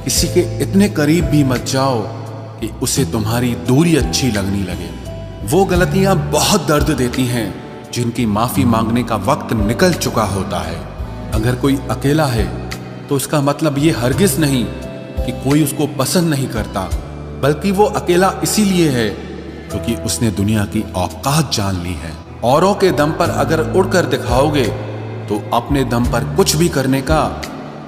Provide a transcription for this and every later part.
किसी के इतने करीब भी मत जाओ कि उसे तुम्हारी दूरी अच्छी लगने लगे। वो गलतियां बहुत दर्द देती हैं जिनकी माफी मांगने का वक्त निकल चुका होता है। अगर कोई अकेला है तो इसका मतलब ये हरगिज नहीं कि कोई उसको पसंद नहीं करता, बल्कि वो अकेला इसीलिए है क्योंकि उसने दुनिया की औकात जान ली है। औरों के दम पर अगर उड़कर दिखाओगे तो अपने दम पर कुछ भी करने का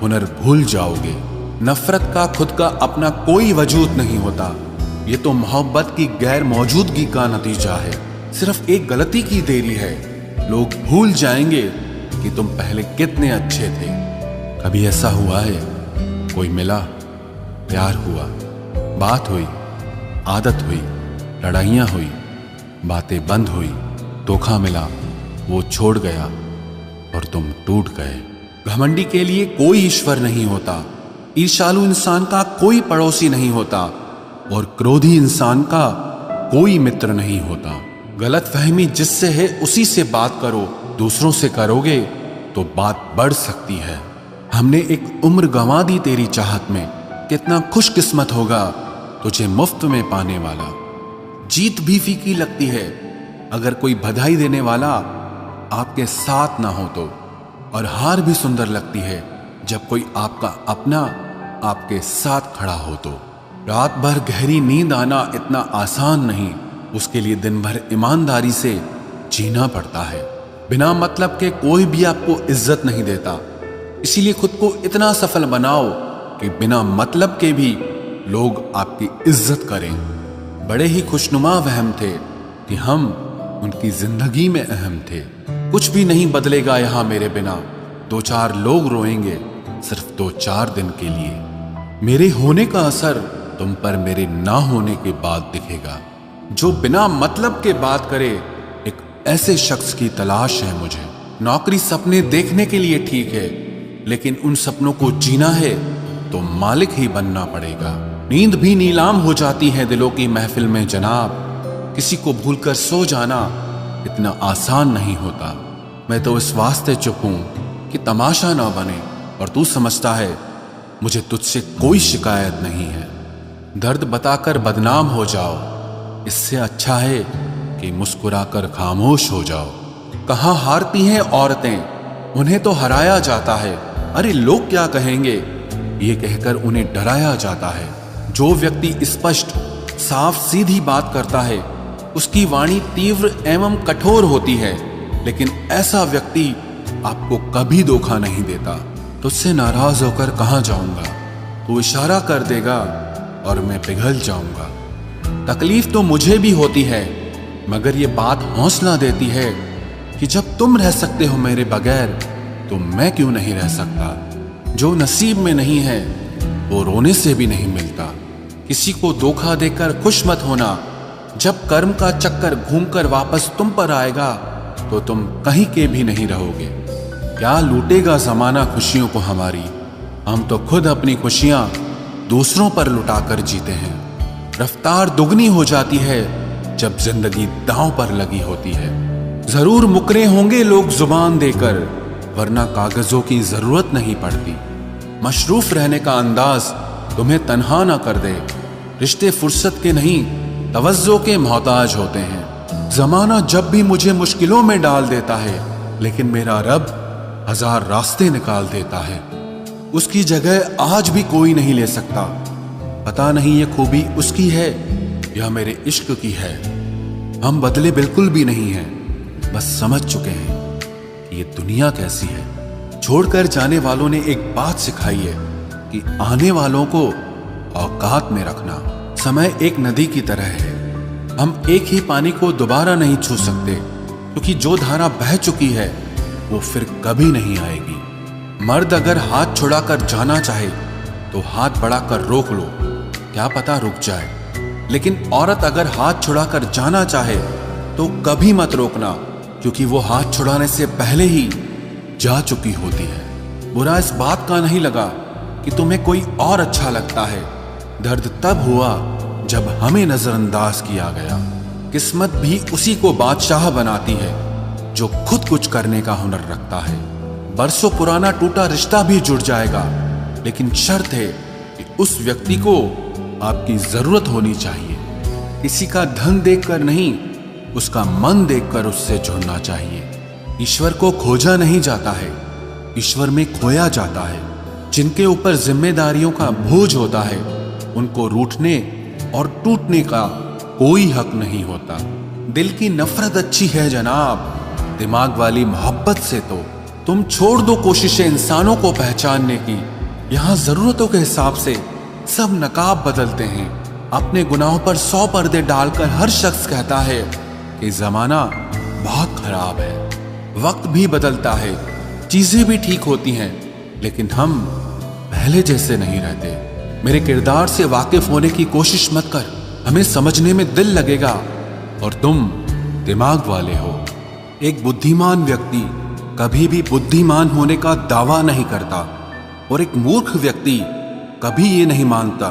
हुनर भूल जाओगे। नफरत का खुद का अपना कोई वजूद नहीं होता, ये तो मोहब्बत की गैर मौजूदगी का नतीजा है। सिर्फ एक गलती की देरी है, लोग भूल जाएंगे कि तुम पहले कितने अच्छे थे। कभी ऐसा हुआ है कोई मिला, प्यार हुआ, बात हुई, आदत हुई, लड़ाइयाँ हुई, बातें बंद हुई, धोखा मिला, वो छोड़ गया और तुम टूट गए। घमंडी के लिए कोई ईश्वर नहीं होता, ईर्ष्यालु इंसान का कोई पड़ोसी नहीं होता और क्रोधी इंसान का कोई मित्र नहीं होता। गलतफहमी जिससे है उसी से बात करो, दूसरों से करोगे तो बात बढ़ सकती है। हमने एक उम्र गंवा दी तेरी चाहत में, कितना खुशकिस्मत होगा तुझे मुफ्त में पाने वाला। जीत भी फीकी लगती है अगर कोई बधाई देने वाला आपके साथ ना हो तो, और हार भी सुंदर लगती है जब कोई आपका अपना आपके साथ खड़ा हो तो। रात भर गहरी नींद आना इतना आसान नहीं, उसके लिए दिन भर ईमानदारी से जीना पड़ता है। बिना मतलब के कोई भी आपको इज्जत नहीं देता, इसीलिए खुद को इतना सफल बनाओ कि बिना मतलब के भी लोग आपकी इज्जत करें। बड़े ही खुशनुमा वहम थे कि हम उनकी जिंदगी में अहम थे। कुछ भी नहीं बदलेगा यहां मेरे बिना, दो चार लोग रोएंगे सिर्फ 2-4 दिन के लिए। मेरे होने का असर तुम पर मेरे ना होने के बाद दिखेगा। जो बिना मतलब के बात करे, एक ऐसे शख्स की तलाश है मुझे। नौकरी सपने देखने के लिए ठीक है, लेकिन उन सपनों को जीना है तो मालिक ही बनना पड़ेगा। नींद भी नीलाम हो जाती है दिलों की महफिल में जनाब। किसी को भूलकर सो जाना इतना आसान नहीं होता। मैं तो इस वास्ते चुप हूं कि तमाशा ना बने, और तू समझता है मुझे तुझसे कोई शिकायत नहीं है। दर्द बताकर बदनाम हो जाओ, इससे अच्छा है कि मुस्कुराकर खामोश हो जाओ। कहाँ हारती हैं औरतें, उन्हें तो हराया जाता है। अरे लोग क्या कहेंगे, ये कहकर उन्हें डराया जाता है। जो व्यक्ति स्पष्ट साफ सीधी बात करता है उसकी वाणी तीव्र एवं कठोर होती है, लेकिन ऐसा व्यक्ति आपको कभी धोखा नहीं देता। तुझसे नाराज होकर कहाँ जाऊंगा, तू इशारा कर देगा और मैं पिघल जाऊंगा। तकलीफ तो मुझे भी होती है, मगर ये बात हौसला देती है कि जब तुम रह सकते हो मेरे बगैर तो मैं क्यों नहीं रह सकता। जो नसीब में नहीं है वो रोने से भी नहीं मिलता। किसी को धोखा देकर खुश मत होना, जब कर्म का चक्कर घूमकर वापस तुम पर आएगा तो तुम कहीं के भी नहीं रहोगे। क्या लूटेगा जमाना खुशियों को हमारी, हम तो खुद अपनी खुशियां दूसरों पर लुटाकर जीते हैं। रफ्तार दुगनी हो जाती है जब जिंदगी दांव पर लगी होती है। जरूर मुकरे होंगे लोग जुबान देकर, वरना कागजों की जरूरत नहीं पड़ती। मशरूफ रहने का अंदाज तुम्हें तन्हा ना कर दे। रिश्ते फुर्सत के नहीं तवज्जो के मोहताज होते हैं। जमाना जब भी मुझे मुश्किलों में डाल देता है, लेकिन मेरा रब 1000 रास्ते निकाल देता है। उसकी जगह आज भी कोई नहीं ले सकता। पता नहीं ये खूबी उसकी है या मेरे इश्क की है। हम बदले बिल्कुल भी नहीं हैं, बस समझ चुके हैं कि ये दुनिया कैसी है। छोड़कर जाने वालों ने एक बात सिखाई है कि आने वालों को औकात में रखना। समय एक नदी की तरह है, हम एक ही पानी को दोबारा नहीं छू सकते, क्योंकि जो धारा बह चुकी है वो फिर कभी नहीं आएगी। मर्द अगर हाथ छुड़ाकर जाना चाहे तो हाथ बढ़ाकर रोक लो, क्या पता रुक जाए। लेकिन औरत अगर हाथ छुड़ाकर जाना चाहे तो कभी मत रोकना, क्योंकि वो हाथ छुड़ाने से पहले ही जा चुकी होती है। बुरा इस बात का नहीं लगा कि तुम्हें कोई और अच्छा लगता है, दर्द तब हुआ जब हमें नजरअंदाज किया गया। किस्मत भी उसी को बादशाह बनाती है जो खुद कुछ करने का हुनर रखता है। बरसों पुराना टूटा रिश्ता भी जुड़ जाएगा, लेकिन शर्त है कि उस व्यक्ति को आपकी जरूरत होनी चाहिए। किसी का धन देखकर नहीं, उसका मन देखकर उससे जुड़ना चाहिए। ईश्वर को खोजा नहीं जाता है, ईश्वर में खोया जाता है। जिनके ऊपर जिम्मेदारियों का बोझ होता है, उनको रूठने और टूटने का कोई हक नहीं होता। दिल की नफरत अच्छी है जनाब, दिमाग वाली मोहब्बत से तो तुम छोड़ दो कोशिशें इंसानों को पहचानने की। यहां जरूरतों के हिसाब से सब नकाब बदलते हैं। अपने गुनाहों पर 100 पर्दे डालकर हर शख्स कहता है कि जमाना बहुत खराब है। वक्त भी बदलता है, चीजें भी ठीक होती हैं, लेकिन हम पहले जैसे नहीं रहते। मेरे किरदार से वाकिफ होने की कोशिश मत कर, हमें समझने में दिल लगेगा और तुम दिमाग वाले हो। एक बुद्धिमान व्यक्ति कभी भी बुद्धिमान होने का दावा नहीं करता और एक मूर्ख व्यक्ति कभी ये नहीं मानता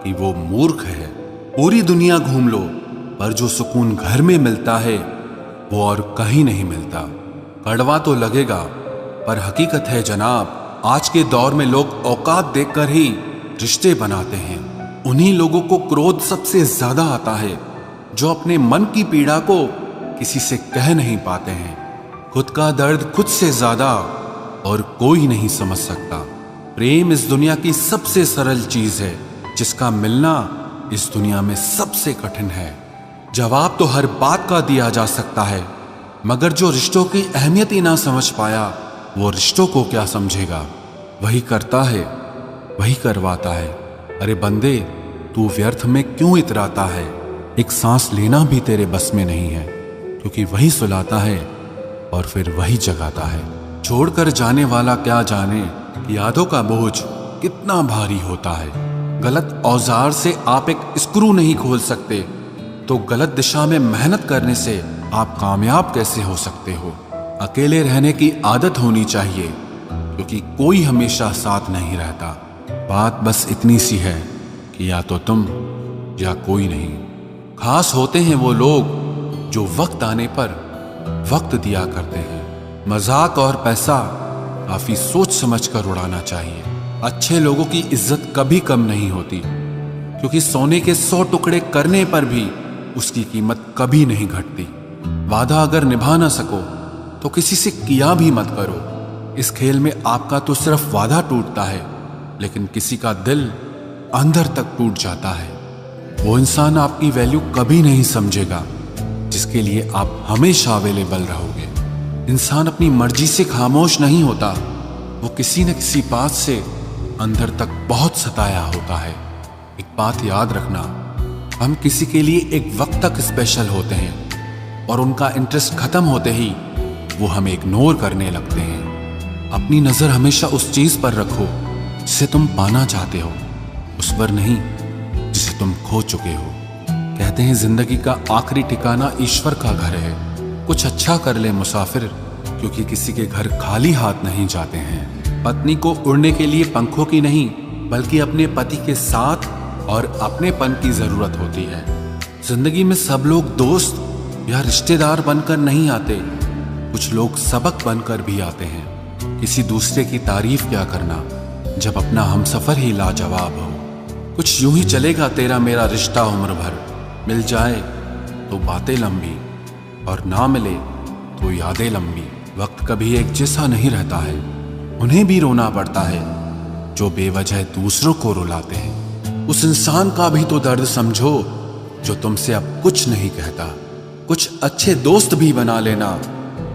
कि वो मूर्ख है। पूरी दुनिया घूम लो, पर जो सुकून घर में मिलता है वो और कहीं नहीं मिलता। कड़वा तो लगेगा, पर हकीकत है जनाब, आज के दौर में लोग औकात देखकर ही रिश्ते बनाते हैं। उन्हीं लोगों को क्रोध सबसे ज्यादा आता है जो अपने मन की पीड़ा को किसी से कह नहीं पाते हैं। खुद का दर्द खुद से ज्यादा और कोई नहीं समझ सकता। प्रेम इस दुनिया की सबसे सरल चीज है, जिसका मिलना इस दुनिया में सबसे कठिन है। जवाब तो हर बात का दिया जा सकता है, मगर जो रिश्तों की अहमियत ही ना समझ पाया, वो रिश्तों को क्या समझेगा। वही करता है, वही करवाता है। अरे बंदे, तू व्यर्थ में क्यों इतराता है? एक सांस लेना भी तेरे बस में नहीं है, क्योंकि वही सुलाता है और फिर वही जगाता है। छोड़कर जाने वाला क्या जाने कि यादों का बोझ कितना भारी होता है। गलत औजार से आप एक स्क्रू नहीं खोल सकते, तो गलत दिशा में मेहनत करने से आप कामयाब कैसे हो सकते हो? अकेले रहने की आदत होनी चाहिए, क्योंकि कोई हमेशा साथ नहीं रहता। बात बस इतनी सी है कि या तो तुम या कोई नहीं। खास होते हैं वो लोग जो वक्त आने पर वक्त दिया करते हैं। मजाक और पैसा काफी सोच समझ कर उड़ाना चाहिए। अच्छे लोगों की इज्जत कभी कम नहीं होती, क्योंकि सोने के 100 टुकड़े करने पर भी उसकी कीमत कभी नहीं घटती। वादा अगर निभा ना सको तो किसी से किया भी मत करो। इस खेल में आपका तो सिर्फ वादा टूटता है, लेकिन किसी का दिल अंदर तक टूट जाता है। वो इंसान आपकी वैल्यू कभी नहीं समझेगा जिसके लिए आप हमेशा अवेलेबल रहोगे। इंसान अपनी मर्जी से खामोश नहीं होता, वो किसी न किसी बात से अंदर तक बहुत सताया होता है। एक बात याद रखना, हम किसी के लिए एक वक्त तक स्पेशल होते हैं और उनका इंटरेस्ट खत्म होते ही वो हमें इग्नोर करने लगते हैं। अपनी नजर हमेशा उस चीज पर रखो जिसे तुम पाना चाहते हो, उस पर नहीं जिसे तुम खो चुके हो। कहते हैं जिंदगी का आखिरी ठिकाना ईश्वर का घर है। कुछ अच्छा कर ले मुसाफिर, क्योंकि किसी के घर खाली हाथ नहीं जाते हैं। पत्नी को उड़ने के लिए पंखों की नहीं, बल्कि अपने पति के साथ और अपनेपन की जरूरत होती है। जिंदगी में सब लोग दोस्त या रिश्तेदार बनकर नहीं आते, कुछ लोग सबक बनकर भी आते हैं। किसी दूसरे की तारीफ क्या करना जब अपना हमसफर ही लाजवाब हो। कुछ यूं ही चलेगा तेरा मेरा रिश्ता उम्र भर, मिल जाए तो बातें लंबी और ना मिले तो यादें लंबी। वक्त कभी एक जैसा नहीं रहता है, उन्हें भी रोना पड़ता है जो बेवजह दूसरों को रुलाते हैं। उस इंसान का भी तो दर्द समझो जो तुमसे अब कुछ नहीं कहता। कुछ अच्छे दोस्त भी बना लेना,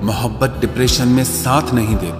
मोहब्बत डिप्रेशन में साथ नहीं देती।